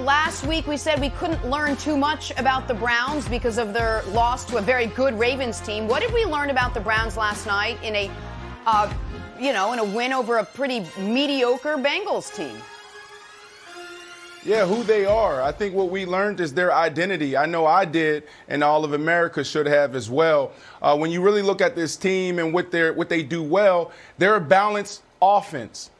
last week we said we couldn't learn too much about the Browns because of their loss to a very good Ravens team. What did we learn about the Browns last night in a win over a pretty mediocre Bengals team? Yeah, who they are. I think what we learned is their identity. I know I did, and all of America should have as well. When you really look at this team and what they do well, they're a balanced offense.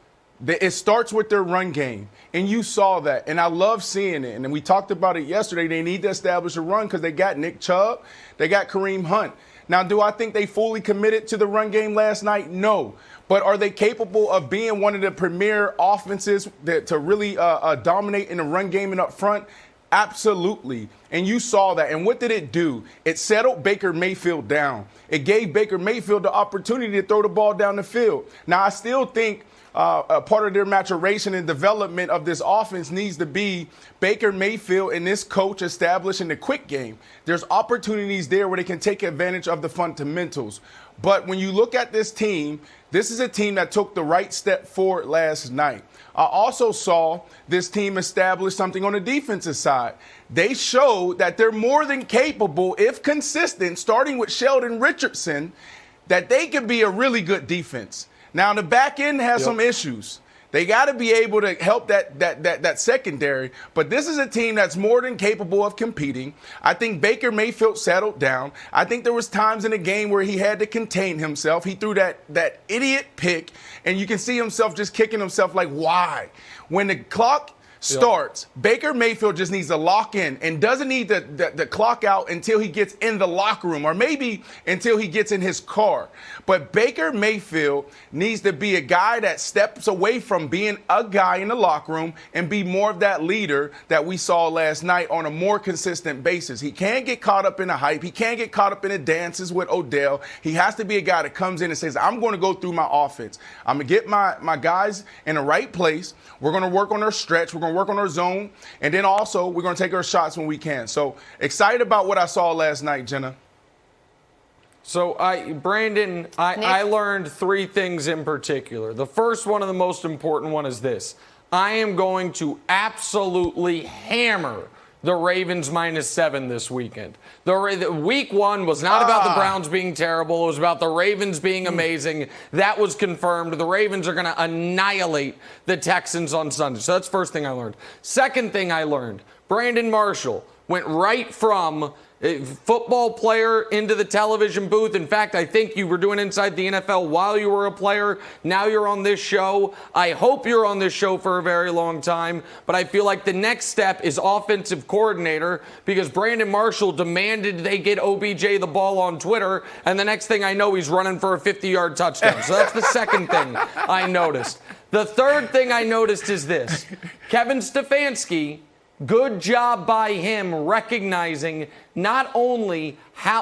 It starts with their run game, and you saw that, and I love seeing it. And we talked about it yesterday. They need to establish a run because they got Nick Chubb, they got Kareem Hunt. Now, do I think they fully committed to the run game last night? No. But are they capable of being one of the premier offenses to really dominate in the run game and up front? Absolutely. And you saw that. And what did it do? It settled Baker Mayfield down. It gave Baker Mayfield the opportunity to throw the ball down the field. Now, I still think a part of their maturation and development of this offense needs to be Baker Mayfield and this coach establishing the quick game. There's opportunities there where they can take advantage of the fundamentals. But when you look at this team, this is a team that took the right step forward last night. I also saw this team establish something on the defensive side. They showed that they're more than capable, if consistent, starting with Sheldon Richardson, that they could be a really good defense. Now, the back end has some issues. They got to be able to help that secondary. But this is a team that's more than capable of competing. I think Baker Mayfield settled down. I think there was times in the game where he had to contain himself. He threw that idiot pick, and you can see himself just kicking himself like, why? When the clock starts, Baker Mayfield just needs to lock in and doesn't need the clock out until he gets in the locker room or maybe until he gets in his car. But Baker Mayfield needs to be a guy that steps away from being a guy in the locker room and be more of that leader that we saw last night on a more consistent basis. He can't get caught up in the hype. He can't get caught up in the dances with Odell. He has to be a guy that comes in and says, I'm going to go through my offense. I'm going to get my guys in the right place. We're going to work on our stretch. We're going to work on our zone. And then also we're going to take our shots when we can. So excited about what I saw last night, Jenna. So, Brandon, I learned three things in particular. The first one and the most important one is this. I am going to absolutely hammer the Ravens -7 this weekend. The week one was not about the Browns being terrible. It was about the Ravens being amazing. That was confirmed. The Ravens are going to annihilate the Texans on Sunday. So that's the first thing I learned. Second thing I learned, Brandon Marshall went right from a football player into the television booth. In fact, I think you were doing Inside the NFL while you were a player. Now you're on this show. I hope you're on this show for a very long time. But I feel like the next step is offensive coordinator because Brandon Marshall demanded they get OBJ the ball on Twitter. And the next thing I know, he's running for a 50-yard touchdown. So that's the second thing I noticed. The third thing I noticed is this. Kevin Stefanski, good job by him recognizing not only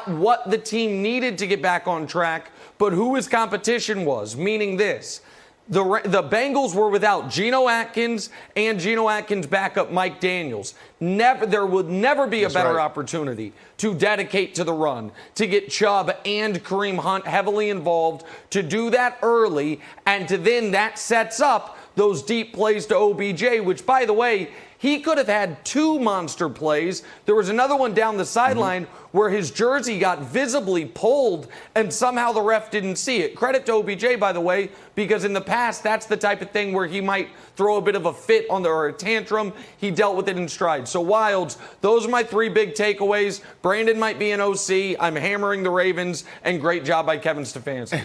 what the team needed to get back on track, but who his competition was, meaning this. The Bengals were without Geno Atkins and Geno Atkins' backup Mike Daniels. There would never be a better opportunity to dedicate to the run, to get Chubb and Kareem Hunt heavily involved, to do that early, and to then that sets up those deep plays to OBJ, which, by the way, he could have had two monster plays. There was another one down the sideline where his jersey got visibly pulled and somehow the ref didn't see it. Credit to OBJ, by the way, because in the past, that's the type of thing where he might throw a bit of a fit or a tantrum. He dealt with it in stride. So, Wilds, those are my three big takeaways. Brandon might be an OC. I'm hammering the Ravens, and great job by Kevin Stefanski.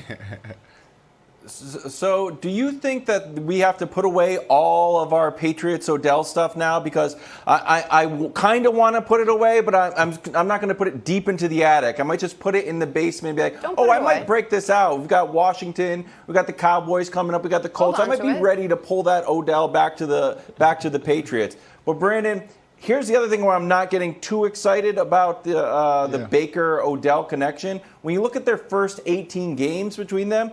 So do you think that we have to put away all of our Patriots Odell stuff now? Because I kind of want to put it away, but I'm not going to put it deep into the attic. I might just put it in the basement and be like, I might break this out. We've got Washington. We've got the Cowboys coming up. We got the Colts. I might be ready to pull that Odell back to the Patriots. But Brandon, here's the other thing where I'm not getting too excited about the Baker-Odell connection. When you look at their first 18 games between them,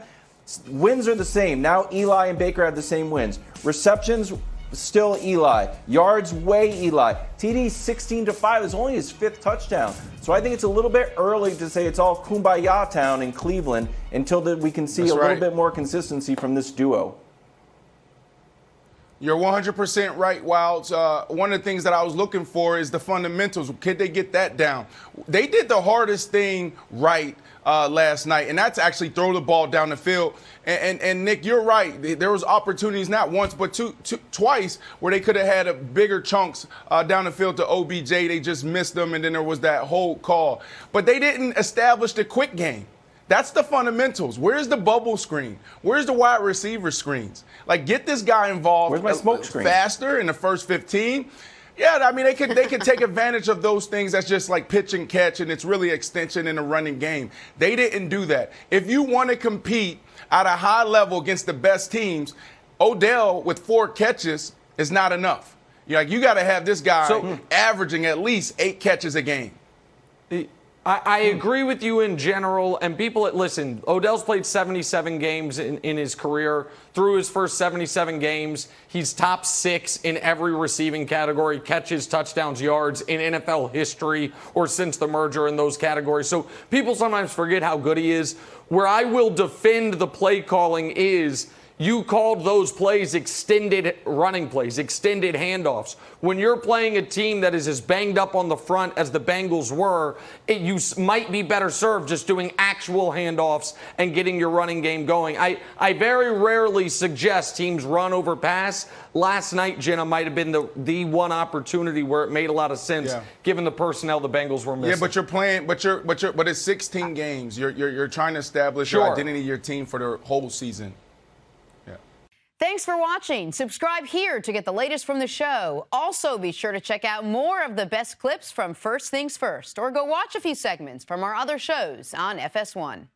wins are the same. Now Eli and Baker have the same wins. Receptions, still Eli. Yards, way Eli. TD 16-5 is only his fifth touchdown. So I think it's a little bit early to say it's all Kumbaya town in Cleveland until we can see a little bit more consistency from this duo. You're 100% right, Wilds. One of the things that I was looking for is the fundamentals. Could they get that down? They did the hardest thing right last night, and that's actually throw the ball down the field. And Nick, you're right. There was opportunities not once but twice where they could have had a bigger chunks down the field to OBJ. They just missed them, and then there was that hold call. But they didn't establish the quick game. That's the fundamentals. Where's the bubble screen? Where's the wide receiver screens? Like, get this guy involved. Where's my smoke screen? Faster in the first 15. Yeah, I mean, they could take advantage of those things. That's just like pitch and catch, and it's really extension in the running game. They didn't do that. If you want to compete at a high level against the best teams, Odell with 4 catches is not enough. You got to have this guy averaging at least 8 catches a game. I agree with you in general, and listen, Odell's played 77 games in his career. Through his first 77 games, he's top 6 in every receiving category, catches, touchdowns, yards in NFL history or since the merger in those categories. So people sometimes forget how good he is. Where I will defend the play calling is you called those plays extended running plays, extended handoffs. When you're playing a team that is as banged up on the front as the Bengals were, you might be better served just doing actual handoffs and getting your running game going. I very rarely suggest teams run over pass. Last night, Jenna, might have been the one opportunity where it made a lot of sense, given the personnel the Bengals were missing. Yeah, but you're playing, but it's 16 games. You're trying to establish your identity, your team for the whole season. Thanks for watching. Subscribe here to get the latest from the show. Also, be sure to check out more of the best clips from First Things First, or go watch a few segments from our other shows on FS1.